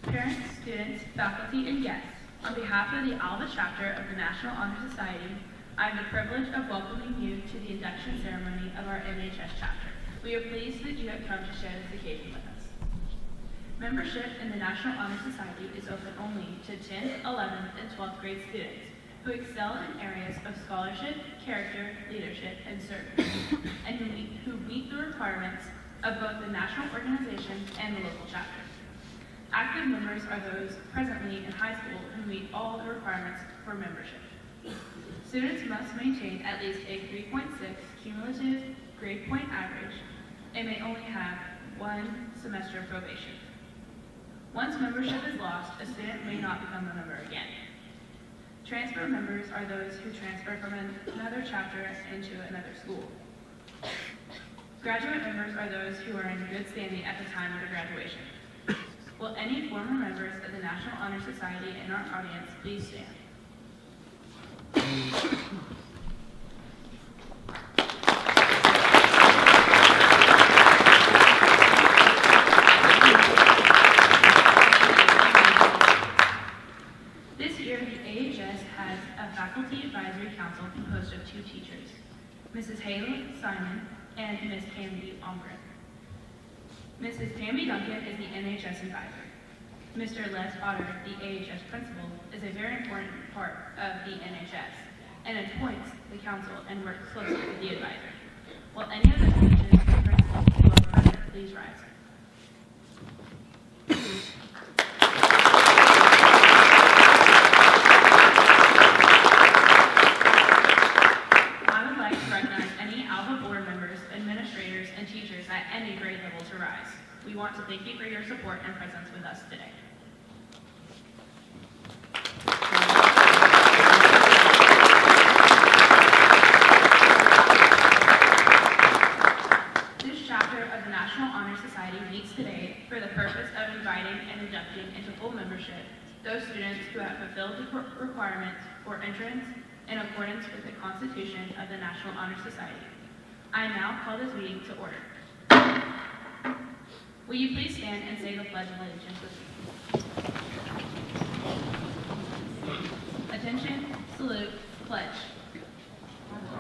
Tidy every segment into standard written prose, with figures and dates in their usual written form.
Parents, students, faculty, and guests, on behalf of the Alva chapter of the National Honor Society, I have the privilege of welcoming you to the induction ceremony of our AHS chapter. We are pleased that you have come to share this occasion with us. Membership in the National Honor Society is open only to 10th, 11th, and 12th grade students who excel in areas of scholarship, character, leadership, and service, and who meet the requirements of both the national organization and the local chapter. Active members are those presently in high school who meet all the requirements for membership. Students must maintain at least a 3.6 cumulative grade point average and may only have 1 semester of probation. Once membership is lost, a student may not become a member again. Transfer members are those who transfer from another chapter into another school. Graduate members are those who are in good standing at the time of the graduation. Will any former members of the National Honor Society in our audience please stand? This year, the AHS has a faculty advisory council composed of 2 teachers, Mrs. Haley Simon and Ms. Tammy Ombren. Mrs. Tammy Duncan is the NHS advisor. Mr. Les Otter, the AHS principal, is a very important part of the NHS and appoints the council and works closely with the advisor. Will any of the teachers and principals who are present please rise? I would like to recognize any Alva board members, administrators, and teachers at any grade level to rise. We want to thank you for your support and presence with us today. This chapter of the National Honor Society meets today for the purpose of inviting and inducting into full membership those students who have fulfilled the requirements for entrance in accordance with the Constitution of the National Honor Society. I now call this meeting to order. Will you please stand and say the Pledge of Allegiance with me? Attention, salute, pledge.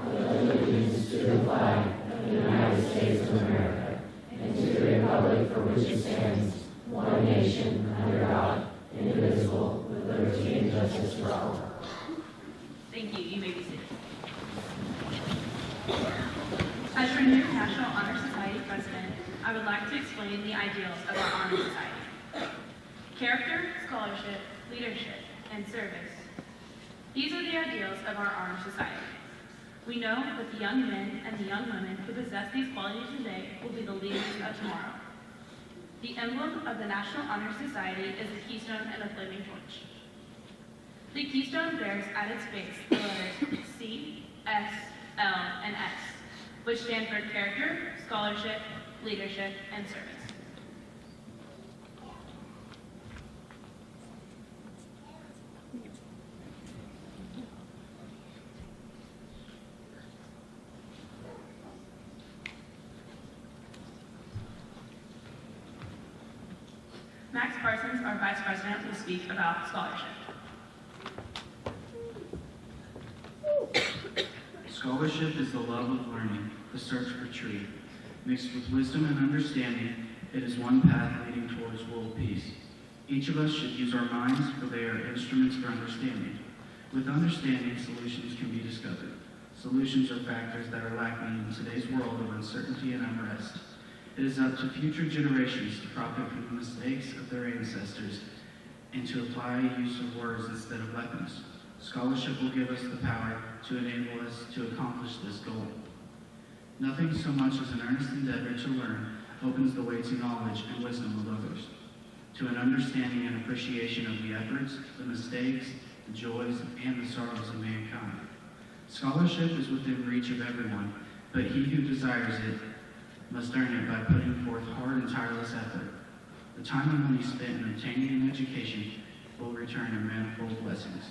Allegiance to the flag of the United States of America and to the republic for which it stands, one nation, under God, indivisible, with liberty and justice for all. Thank you. You may be seated. As your new National Honor Society president, I would like to explain the ideals of our Honor Society. Character, scholarship, leadership, and service. These are the ideals of our Honor Society. We know that the young men and the young women who possess these qualities today will be the leaders of tomorrow. The emblem of the National Honor Society is the keystone and a flaming torch. The keystone bears at its base the letters C, S, L, and S, which stand for character, scholarship, leadership, and service. Max Parsons, our Vice President, will speak about scholarship. Scholarship is the love of learning, the search for truth. Mixed with wisdom and understanding, it is one path leading towards world peace. Each of us should use our minds, for they are instruments for understanding. With understanding, solutions can be discovered. Solutions are factors that are lacking in today's world of uncertainty and unrest. It is up to future generations to profit from the mistakes of their ancestors and to apply use of words instead of weapons. Scholarship will give us the power to enable us to accomplish this goal. Nothing so much as an earnest endeavor to learn opens the way to knowledge and wisdom of others, to an understanding and appreciation of the efforts, the mistakes, the joys, and the sorrows of mankind. Scholarship is within reach of everyone, but he who desires it must earn it by putting forth hard and tireless effort. The time and money spent in obtaining an education will return in manifold blessings.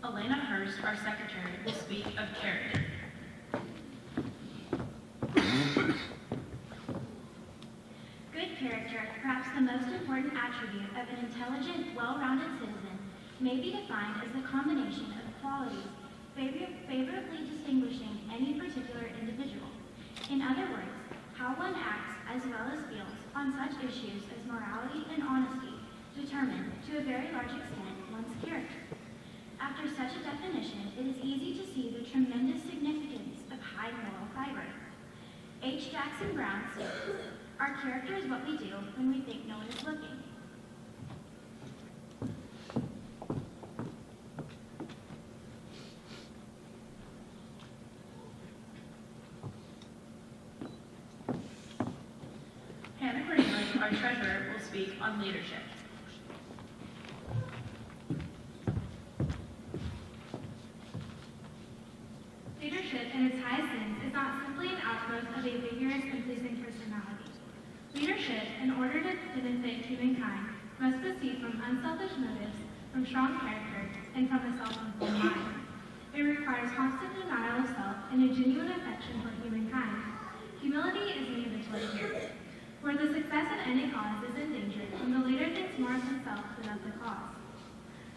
Elena Hurst, our secretary, will speak of character. Good character, perhaps the most important attribute of an intelligent, well-rounded citizen, may be defined as the combination of qualities favorably distinguishing any particular individual. In other words, how one acts as well as feels on such issues as morality and honesty determine, to a very large extent, one's character. After such a definition, it is easy to see the tremendous significance of high moral fiber. H. Jackson Brown states, "Our character is what we do when we think no one is looking." Our treasurer will speak on leadership. Leadership in its highest sense is not simply an outgrowth of a vigorous and pleasing personality. Leadership, in order to benefit humankind, must proceed from unselfish motives, from strong character, and from a self-informed mind. It requires constant denial of self and a genuine affection for humankind. Humility is mandatory here. For the success of any cause is endangered when the leader thinks more of himself than of the cause.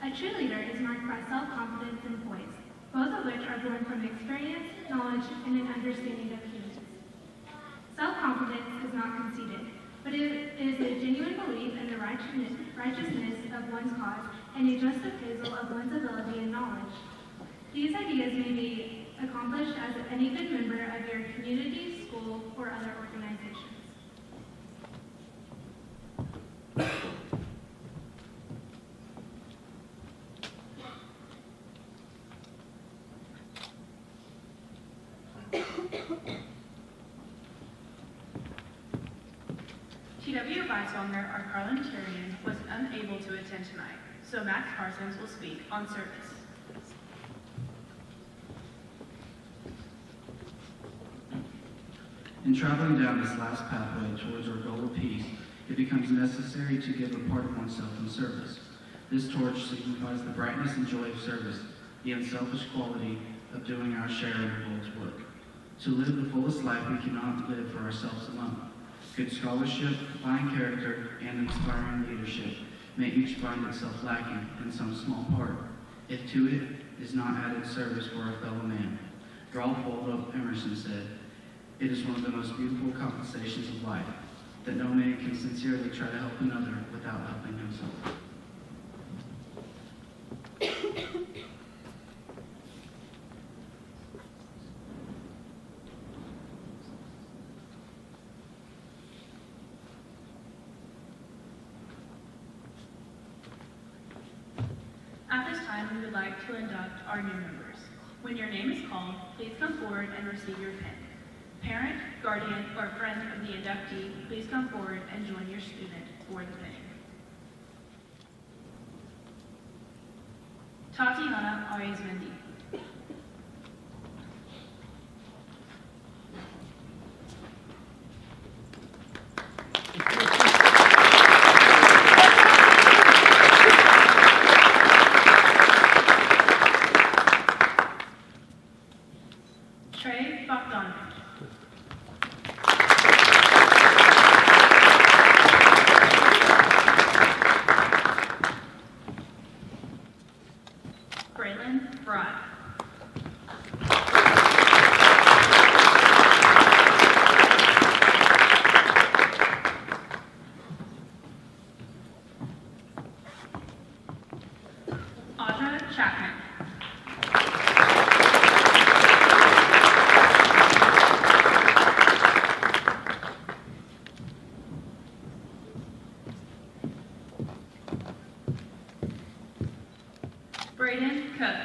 A true leader is marked by self-confidence and poise, both of which are born from experience, knowledge, and an understanding of humans. Self-confidence is not conceited, but it is a genuine belief in the righteousness of one's cause and a just appraisal of one's ability and knowledge. These ideas may be accomplished as any good member of your community, school, or other organizations. T.W. Weiswanger, our parliamentarian, was unable to attend tonight, so Max Parsons will speak on service. In traveling down this last pathway towards our goal of peace, it becomes necessary to give a part of oneself in service. This torch signifies the brightness and joy of service, the unselfish quality of doing our share in the Lord's work. To live the fullest life, we cannot live for ourselves alone. Good scholarship, fine character, and inspiring leadership may each find itself lacking in some small part, if to it is not added service for our fellow man. Ralph Waldo Emerson said, "It is one of the most beautiful compensations of life, that no man can sincerely try to help another without helping himself." At this time, we would like to induct our new members. When your name is called, please come forward and receive your pin. Parent, guardian, or friend of the inductee, please come forward and join your student for the pinning. Tatiana Arias-Mendy. Trey Bogdanovich. Braylon Brod. Audra Chapman. Braden Cook.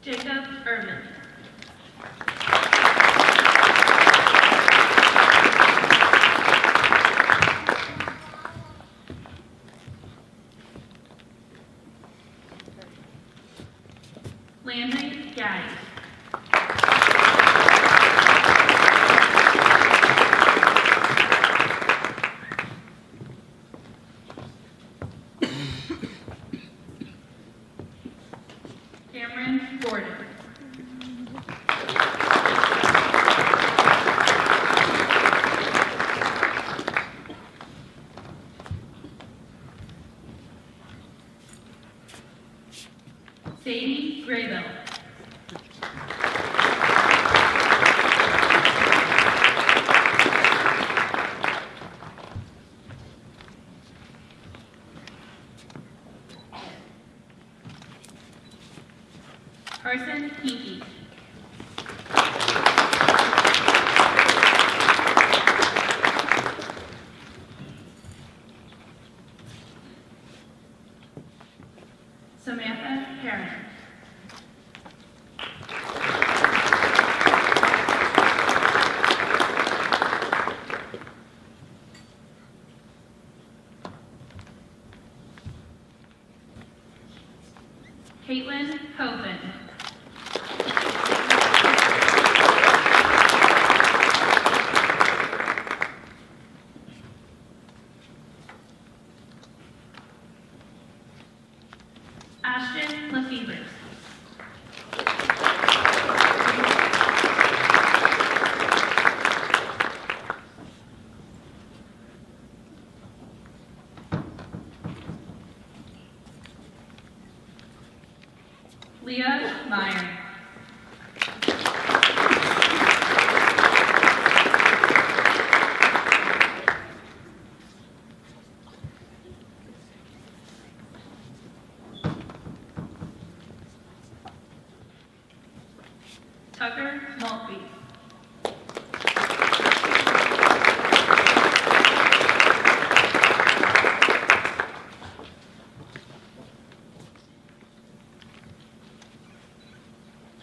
Jacob Irvin. Landry Gaddy. Cameron Gordon. Sadie Graybill. Carson Hinkie. Samantha Heron. Caitlin Hoven. Ashton Lefevers. Leah Meyer. Tucker Maltby.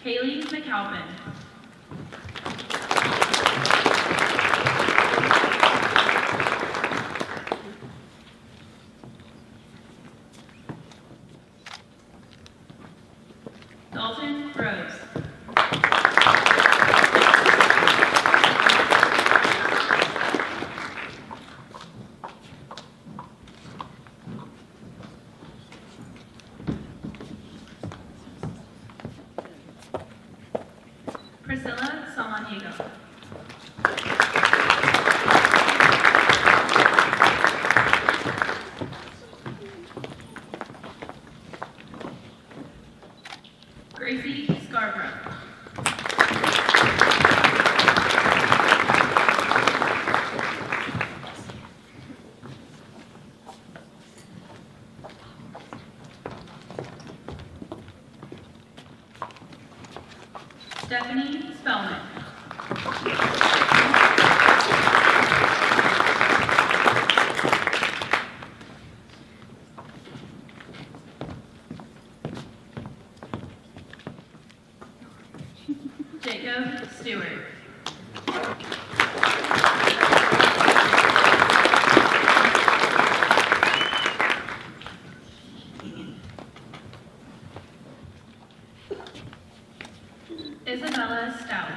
Haley McAlpin. Dalton Rose. Priscilla Samaniego. Gracie Scarborough. Stephanie Spellman. Jacob Stewart. Isabella Stout.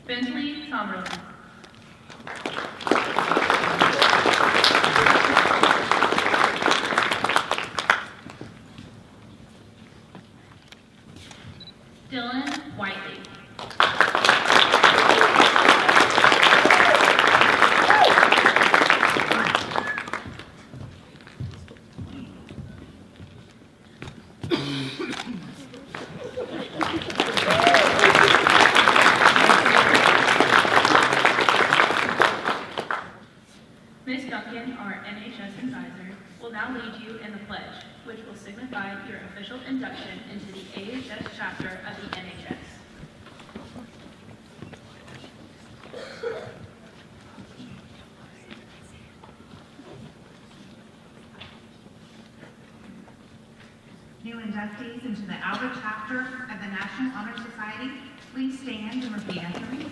Bentley Tomberlin. Dylan Whiteley. Ms. Duncan, our NHS advisor, will now lead you in the pledge, which will signify your official induction into the AHS chapter of the NHS. New inductees into the Alva chapter of the National Honor Society, please stand and repeat after me.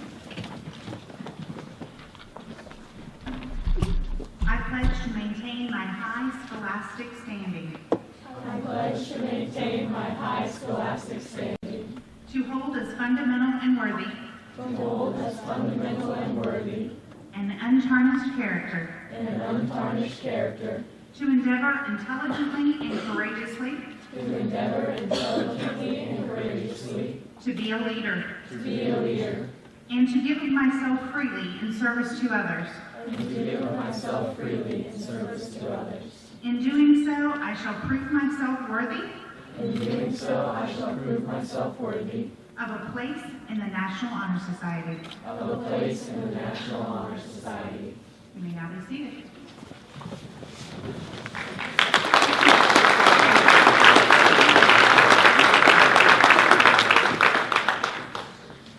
maintain my high scholastic standing, I pledge to maintain my high scholastic standing, to hold as fundamental and worthy to hold as fundamental and worthy an untarnished character, and an untarnished character, to endeavor intelligently and courageously to endeavor intelligently and courageously to be a leader, to be a leader, and to give of myself freely in service to others. and to give of myself freely in service to others. In doing so, I shall prove myself worthy In doing so, I shall prove myself worthy of a place in the National Honor Society. of a place in the National Honor Society. You may now be seated.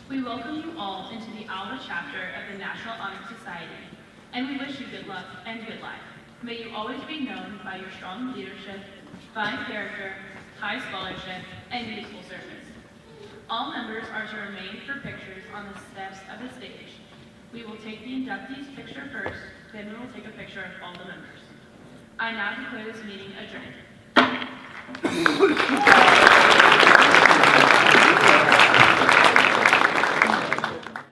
We welcome you all into the Alva chapter of the National Honor Society, and we wish you good luck and good life. May you always be known by your strong leadership, fine character, high scholarship, and useful service. All members are to remain for pictures on the steps of the stage. We will take the inductees picture first, then we will take a picture of all the members. I now declare this meeting adjourned.